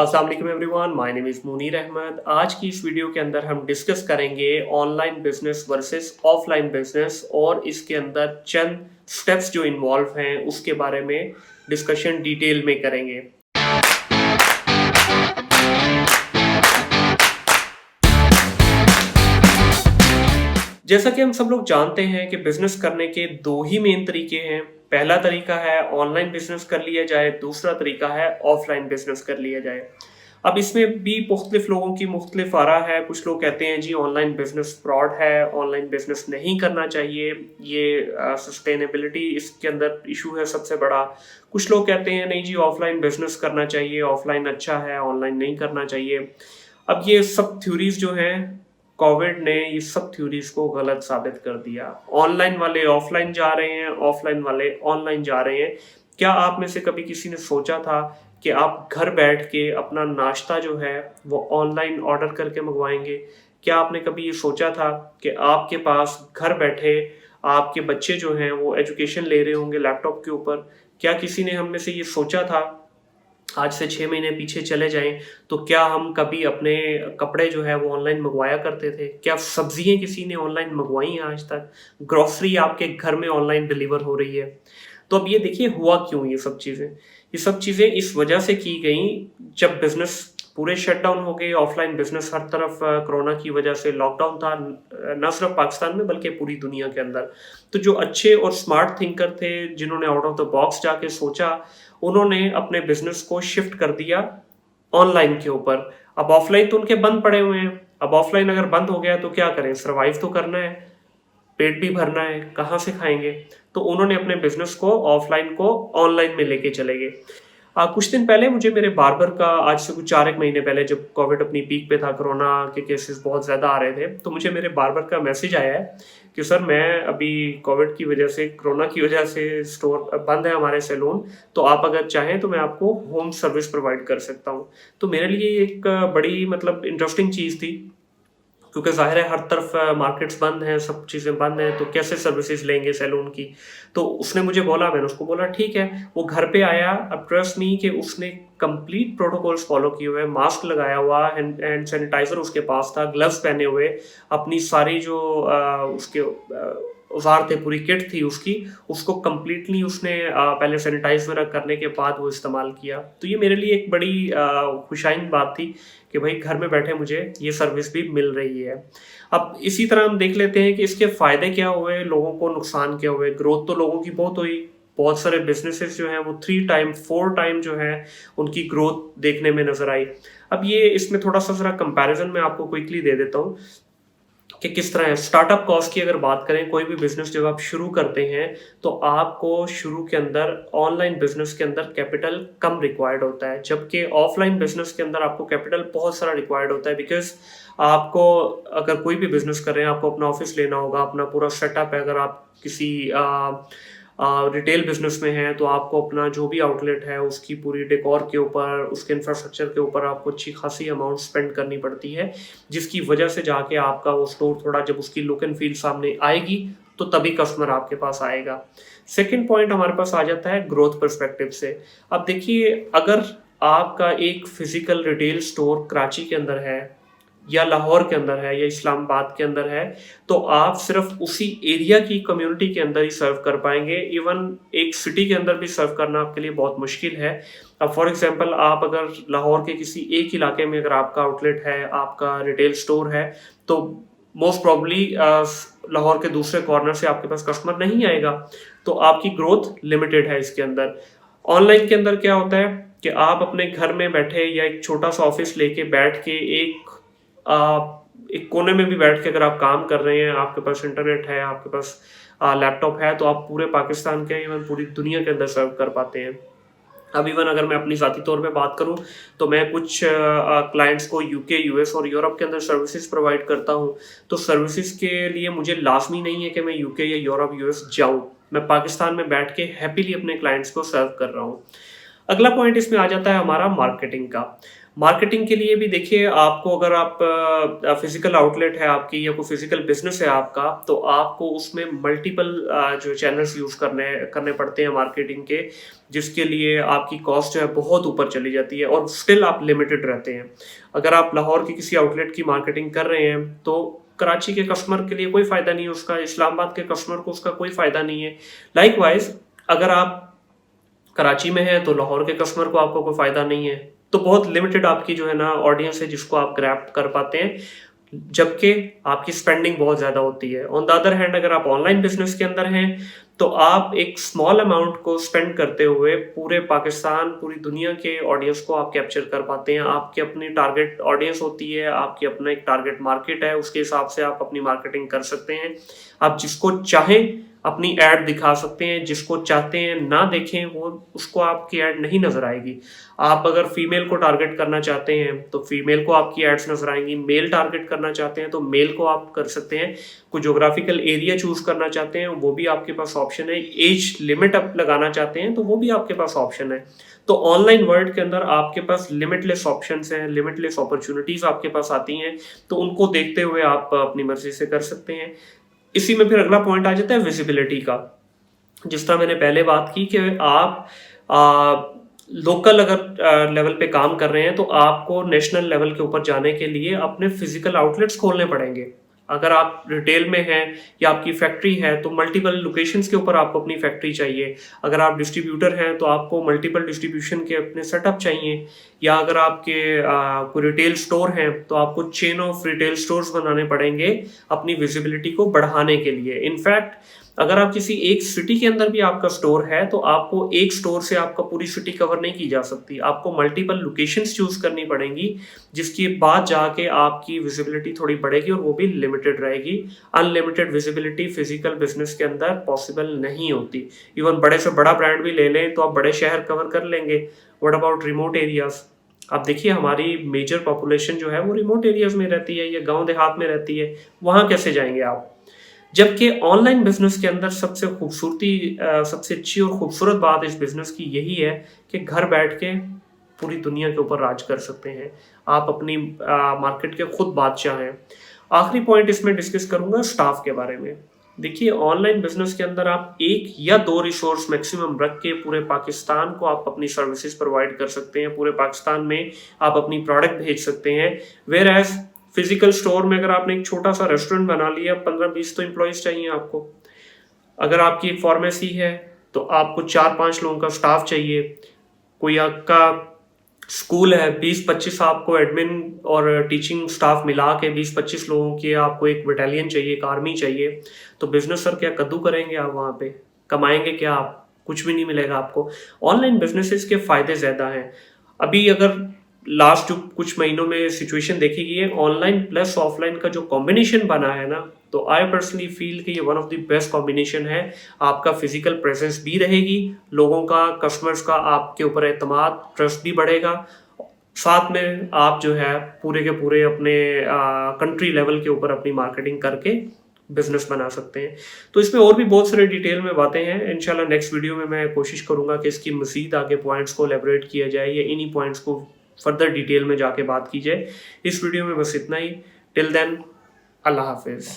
अस्सलाम वालेकुम everyone, my name is Munir Ahmed. आज की इस वीडियो के अंदर हम डिस्कस करेंगे online business versus offline business और इसके अंदर चंद स्टेप्स जो इन्वॉल्व हैं उसके बारे में डिस्कशन डिटेल में करेंगे। जैसा कि हम सब लोग जानते हैं कि बिजनेस करने के दो ही मेन तरीके हैं। पहला तरीका है ऑनलाइन बिजनेस कर लिया जाए, दूसरा तरीका है ऑफलाइन बिजनेस कर लिया जाए। अब इसमें भी मुख्तलिफ लोगों की मुख्तलिफ आरा है। कुछ लोग कहते हैं जी ऑनलाइन बिजनेस फ्रॉड है, ऑनलाइन बिजनेस नहीं करना चाहिए, ये सस्टेनेबिलिटी इसके अंदर इशू है सबसे बड़ा। कुछ लोग कहते हैं नहीं जी ऑफलाइन बिजनेस करना चाहिए, ऑफलाइन अच्छा है, ऑनलाइन नहीं करना चाहिए। अब ये सब थ्योरीज जो हैं, कोविड ने ये सब थ्योरीज को गलत साबित कर दिया। ऑनलाइन वाले ऑफलाइन जा रहे हैं, ऑफलाइन वाले ऑनलाइन जा रहे हैं। क्या आप में से कभी किसी ने सोचा था कि आप घर बैठ के अपना नाश्ता जो है वो ऑनलाइन ऑर्डर करके मंगवाएंगे? क्या आपने कभी ये सोचा था कि आपके पास घर बैठे आपके बच्चे जो हैं वो एजुकेशन ले रहे होंगे लैपटॉप के ऊपर? क्या किसी ने हम में से ये सोचा था? आज से 6 महीने पीछे चले जाएँ, तो क्या हम कभी अपने कपड़े जो है वो ऑनलाइन मंगवाया करते थे? क्या सब्ज़ियाँ किसी ने ऑनलाइन मंगवाई हैं आज तक? ग्रोसरी आपके घर में ऑनलाइन डिलीवर हो रही है। तो अब ये देखिए हुआ क्यों ये सब चीज़ें? ये सब चीज़ें इस वजह से की गईं जब बिज़नेस पूरे शटडाउन हो गए, ऑफलाइन बिज़नेस हर तरफ कोरोना की वजह से लॉकडाउन था, ना सिर्फ पाकिस्तान में बल्कि पूरी दुनिया के अंदर। तो जो अच्छे और स्मार्ट थिंकर थे, जिन्होंने आउट ऑफ द बॉक्स जाके सोचा, उन्होंने अपने बिज़नेस को शिफ्ट कर दिया ऑनलाइन के ऊपर। अब ऑफलाइन तो उनके बंद पड़े हुए हैं। अब ऑफलाइन अगर बंद हो गया तो क्या करें? सर्वाइव तो करना है, पेट भी भरना है, कहाँ से खाएँगे? तो उन्होंने अपने बिज़नेस को ऑफलाइन को ऑनलाइन में लेके चले गए। कुछ दिन पहले मुझे मेरे बार्बर का, आज से कुछ 4 एक महीने पहले जब कोविड अपनी पीक पे था, कोरोना के केसेस बहुत ज़्यादा आ रहे थे, तो मुझे मेरे बार्बर का मैसेज आया है कि सर मैं अभी कोविड की वजह से, कोरोना की वजह से स्टोर बंद है हमारे सैलून, तो आप अगर चाहें तो मैं आपको होम सर्विस प्रोवाइड कर सकता हूँ। तो मेरे लिए एक बड़ी मतलब इंटरेस्टिंग चीज़ थी, क्योंकि ज़ाहिर है हर तरफ मार्केट्स बंद हैं, सब चीज़ें बंद हैं, तो कैसे सर्विसेज़ लेंगे सैलून की? तो उसने मुझे बोला, मैंने उसको बोला ठीक है। वो घर पे आया। अब ट्रस्ट मी कि उसने कंप्लीट प्रोटोकॉल्स फ़ॉलो किए हुए, मास्क लगाया हुआ, हैंड हैंड सैनिटाइज़र उसके पास था, ग्लव्स पहने हुए, अपनी सारी जो उसके औज़ार थे, पूरी किट थी उसकी, उसको कंप्लीटली उसने पहले सैनिटाइज़ वगैरह करने के बाद वो इस्तेमाल किया। तो ये मेरे लिए एक बड़ी खुशाइन बात थी कि भाई घर में बैठे मुझे ये सर्विस भी मिल रही है। अब इसी तरह हम देख लेते हैं कि इसके फ़ायदे क्या हुए, लोगों को नुकसान क्या हुए। ग्रोथ तो लोगों की बहुत हुई, बहुत सारे बिज़नेसेस जो हैं वो 3 टाइम 4 टाइम जो है उनकी ग्रोथ देखने में नज़र आई। अब ये इसमें थोड़ा-सा ज़रा कंपैरिज़न मैं आपको क्विकली दे देता हूँ कि किस तरह है। स्टार्टअप कॉस्ट की अगर बात करें, कोई भी बिज़नेस जब आप शुरू करते हैं, तो आपको शुरू के अंदर ऑनलाइन बिज़नेस के अंदर कैपिटल कम रिक्वायर्ड होता है, जबकि ऑफलाइन बिज़नेस के अंदर आपको कैपिटल बहुत सारा रिक्वायर्ड होता है। बिकॉज़ आपको, अगर कोई भी बिज़नेस कर रहे हैं, आपको अपना ऑफ़िस लेना होगा, अपना पूरा सेटअप है। अगर आप किसी रिटेल बिज़नेस में हैं, तो आपको अपना जो भी आउटलेट है, उसकी पूरी डेकोर के ऊपर, उसके इंफ्रास्ट्रक्चर के ऊपर आपको अच्छी खासी अमाउंट स्पेंड करनी पड़ती है, जिसकी वजह से जाके आपका वो स्टोर थोड़ा, जब उसकी लुक एंड फ़ील सामने आएगी, तो तभी कस्टमर आपके पास आएगा। सेकंड पॉइंट हमारे पास आ जाता है ग्रोथ पर्सपेक्टिव से। अब देखिए, अगर आपका एक फ़िज़िकल रिटेल स्टोर कराची के अंदर है, या लाहौर के अंदर है, या इस्लामाबाद के अंदर है, तो आप सिर्फ उसी एरिया की कम्युनिटी के अंदर ही सर्व कर पाएंगे। इवन एक सिटी के अंदर भी सर्व करना आपके लिए बहुत मुश्किल है। अब फॉर एग्जांपल, आप अगर लाहौर के किसी एक इलाके में अगर आपका आउटलेट है, आपका रिटेल स्टोर है, तो मोस्ट प्रॉब्ली लाहौर के दूसरे कॉर्नर से आपके पास कस्टमर नहीं आएगा, तो आपकी ग्रोथ लिमिटेड है इसके अंदर। ऑनलाइन के अंदर क्या होता है कि आप अपने घर में बैठे या एक छोटा सा ऑफिस लेके बैठ के एक कोने में भी बैठ के अगर आप काम कर रहे हैं, आपके पास इंटरनेट है, आपके पास लैपटॉप है, तो आप पूरे पाकिस्तान के, इवन पूरी दुनिया के अंदर सर्व कर पाते हैं। अब इवन अगर मैं अपनी ज़ाती तौर पे बात करूँ, तो मैं कुछ क्लाइंट्स को यूके, यूएस और यूरोप के अंदर सर्विसेज प्रोवाइड करता हूँ। तो सर्विसेज के लिए मुझे लाज़मी नहीं है कि मैं यूके या यूरोप, यूएस जाऊँ। मैं पाकिस्तान में बैठ के हैपीली अपने क्लाइंट्स को सर्व कर रहा हूँ। अगला पॉइंट इसमें आ जाता है हमारा मार्केटिंग का। मार्केटिंग के लिए भी देखिए, आपको अगर आप फिजिकल आउटलेट है आपकी या कोई फिजिकल बिजनेस है आपका, तो आपको उसमें मल्टीपल जो चैनल्स यूज करने करने पड़ते हैं मार्केटिंग के, जिसके लिए आपकी कॉस्ट जो है बहुत ऊपर चली जाती है और स्टिल आप लिमिटेड रहते हैं। अगर आप लाहौर की किसी आउटलेट की मार्केटिंग कर रहे हैं तो कराची के कस्टमर के लिए कोई फायदा नहीं है उसका, इस्लामाबाद के कस्टमर को उसका कोई फायदा नहीं है। लाइकवाइज अगर आप कराची में है तो लाहौर के कस्टमर को आपको कोई फायदा नहीं है। तो बहुत लिमिटेड आपकी जो है ना ऑडियंस है जिसको आप ग्रैब कर पाते हैं, जबकि आपकी स्पेंडिंग बहुत ज़्यादा होती है। ऑन द अदर हैंड अगर आप ऑनलाइन बिजनेस के अंदर हैं तो आप एक स्मॉल अमाउंट को स्पेंड करते हुए पूरे पाकिस्तान, पूरी दुनिया के ऑडियंस को आप कैप्चर कर पाते हैं। आपकी अपनी टारगेट ऑडियंस होती है, आपकी अपना एक टारगेट मार्केट है, उसके हिसाब से आप अपनी मार्केटिंग कर सकते हैं। आप जिसको चाहें अपनी ऐड दिखा सकते हैं, जिसको चाहते हैं ना देखें वो उसको आपकी ऐड नहीं नजर आएगी। आप अगर फीमेल को टारगेट करना चाहते हैं तो फीमेल को आपकी एड्स नजर आएंगी, मेल टारगेट करना चाहते हैं तो मेल को आप कर सकते हैं, कोई ज्योग्राफिकल एरिया चूज करना चाहते हैं वो भी आपके पास ऑप्शन है, एज लिमिट अप लगाना चाहते हैं तो वो भी आपके पास ऑप्शन है। तो ऑनलाइन वर्ल्ड के अंदर आपके पास लिमिटलेस ऑप्शंस हैं, लिमिटलेस अपॉर्चुनिटीज आपके पास आती हैं, तो उनको देखते हुए आप अपनी मर्जी से कर सकते हैं। इसी में फिर अगला पॉइंट आ जाता है विजिबिलिटी का। जिस तरह मैंने पहले बात की कि आप लोकल अगर लेवल पे काम कर रहे हैं तो आपको नेशनल लेवल के ऊपर जाने के लिए अपने फिजिकल आउटलेट्स खोलने पड़ेंगे। अगर आप रिटेल में हैं या आपकी फैक्ट्री है तो मल्टीपल लोकेशंस के ऊपर आपको अपनी फैक्ट्री चाहिए। अगर आप डिस्ट्रीब्यूटर हैं तो आपको मल्टीपल डिस्ट्रीब्यूशन के अपने सेटअप चाहिए। या अगर आपके कोई रिटेल स्टोर हैं तो आपको चेन ऑफ रिटेल स्टोर्स बनाने पड़ेंगे अपनी विजिबिलिटी को बढ़ाने के लिए। इनफैक्ट अगर आप किसी एक सिटी के अंदर भी आपका स्टोर है तो आपको एक स्टोर से आपका पूरी सिटी कवर नहीं की जा सकती, आपको मल्टीपल लोकेशंस चूज करनी पड़ेंगी, जिसके बाद जाके आपकी विजिबिलिटी थोड़ी बढ़ेगी और वो भी लिमिटेड रहेगी। अनलिमिटेड विजिबिलिटी फिजिकल बिजनेस के अंदर पॉसिबल नहीं होती। इवन बड़े से बड़ा ब्रांड भी ले लें तो आप बड़े शहर कवर कर लेंगे। What about remote areas? आप देखिए हमारी मेजर पॉपुलेशन जो है वो रिमोट एरियाज में रहती है या गांव देहात में रहती है, वहां कैसे जाएंगे आप? जबकि ऑनलाइन बिजनेस के अंदर सबसे सबसे अच्छी और खूबसूरत बात इस बिजनेस की यही है कि घर बैठ के पूरी दुनिया के ऊपर राज कर सकते हैं। आप अपनी मार्केट के खुद बादशाह हैं। आखिरी पॉइंट इसमें डिस्कस करूंगा स्टाफ के बारे में। देखिए ऑनलाइन बिजनेस के अंदर आप एक या दो रिसोर्स मैक्सिमम रख के पूरे पाकिस्तान को आप अपनी सर्विसेज प्रोवाइड कर सकते हैं, पूरे पाकिस्तान में आप अपनी प्रोडक्ट भेज सकते हैं। वेयर एज फिजिकल स्टोर में अगर आपने एक छोटा सा रेस्टोरेंट बना लिया, 15-20 तो एम्प्लॉयज चाहिए आपको। अगर आपकी एक फार्मेसी है तो आपको 4-5 लोगों का स्टाफ चाहिए। कोई आपका स्कूल है, 20-25 आपको एडमिन और टीचिंग स्टाफ मिला के 20-25 लोगों की आपको एक बटालियन चाहिए, एक आर्मी चाहिए। तो बिजनेस सर क्या कद्दू करेंगे आप? वहाँ पे कमाएंगे क्या आप? कुछ भी नहीं मिलेगा आपको। ऑनलाइन बिजनेसेस के फायदे ज्यादा हैं। अभी अगर लास्ट जो कुछ महीनों में सिचुएशन देखी गई है, ऑनलाइन प्लस ऑफलाइन का जो कॉम्बिनेशन बना है ना, तो आई पर्सनली फील कि ये one of the best combination है। आपका फिजिकल प्रेजेंस भी रहेगी, लोगों का, कस्टमर्स का आपके ऊपर एतमाद, ट्रस्ट भी बढ़ेगा। साथ में आप जो है पूरे के पूरे अपने कंट्री लेवल के ऊपर अपनी मार्केटिंग करके बिजनेस बना सकते हैं। तो इसमें और भी बहुत सारे डिटेल में बातें हैं। इंशाल्लाह नेक्स्ट वीडियो में मैं कोशिश करूंगा कि इसकी मजीद आगे पॉइंट्स को एलेबरेट किया जाए या इन्हीं पॉइंट्स को फर्दर डिटेल में जाके बात की जाए। इस वीडियो में बस इतना ही। टिल देन, अल्लाह हाफिज।